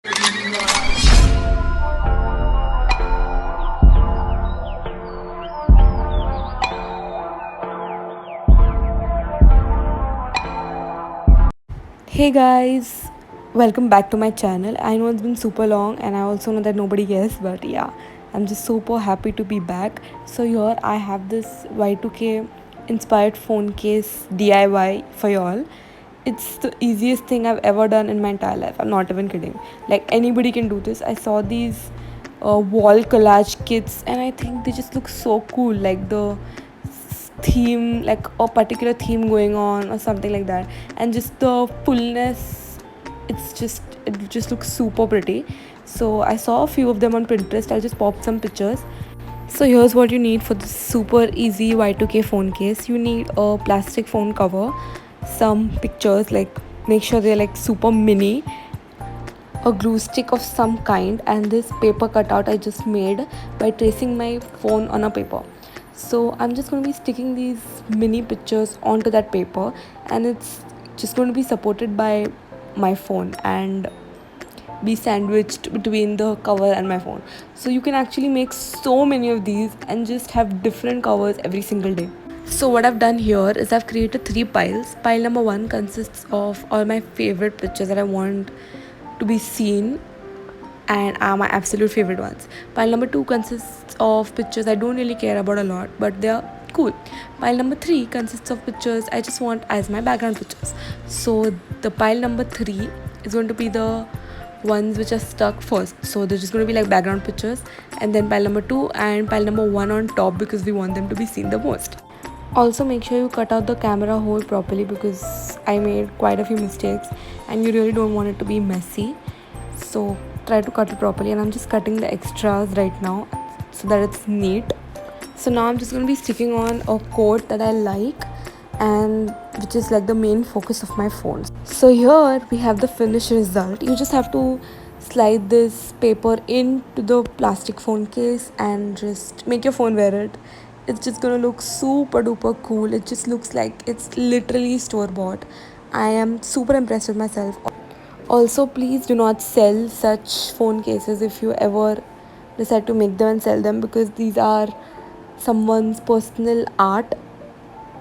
Hey guys, welcome back to my channel. I know it's been super long and I also know that nobody cares, but yeah, I'm just super happy to be back. So here I have this y2k inspired phone case DIY for y'all. It's the easiest thing I've ever done in my entire life. I'm not even kidding. Like anybody can do this. I saw these wall collage kits and I think they just look so cool. Like the theme, like a particular theme going on or something like that, and just the fullness, it just looks super pretty. So I saw a few of them on Pinterest. I'll just pop some pictures. So here's what you need for this super easy y2k phone case. You need a plastic phone cover, some pictures, like make sure they're like super mini, a glue stick of some kind, and this paper cutout I just made by tracing my phone on a paper. So I'm just going to be sticking these mini pictures onto that paper, and it's just going to be supported by my phone and be sandwiched between the cover and my phone. So you can actually make so many of these and just have different covers every single day. So what I've done here is I've created 3 piles. Pile number 1 consists of all my favorite pictures that I want to be seen and are my absolute favorite ones. Pile number 2 consists of pictures I don't really care about a lot, but they're cool. Pile number 3 consists of pictures I just want as my background pictures. So the pile number 3 is going to be the ones which are stuck first. So they're just going to be like background pictures, and then pile number 2 and pile number 1 on top because we want them to be seen the most. Also make sure you cut out the camera hole properly because I made quite a few mistakes and you really don't want it to be messy. So try to cut it properly, and I'm just cutting the extras right now so that it's neat. So now I'm just going to be sticking on a quote that I like and which is like the main focus of my phone. So here we have the finished result. You just have to slide this paper into the plastic phone case and just make your phone wear it. It's just gonna look super duper cool. It just looks like it's literally store bought. I am super impressed with myself. Also, please do not sell such phone cases if you ever decide to make them and sell them, because these are someone's personal art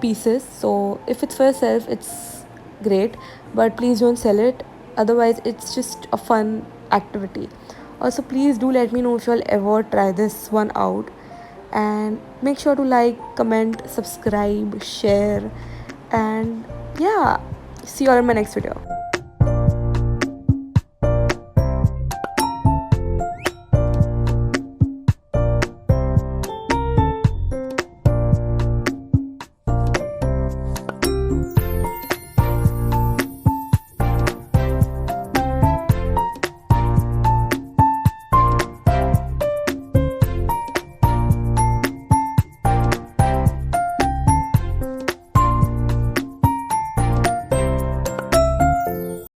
pieces. So if it's for yourself, it's great, but please don't sell it. Otherwise, it's just a fun activity. Also, please do let me know if you'll ever try this one out, and make sure to like, comment, subscribe, share, and yeah, see you all in my next video.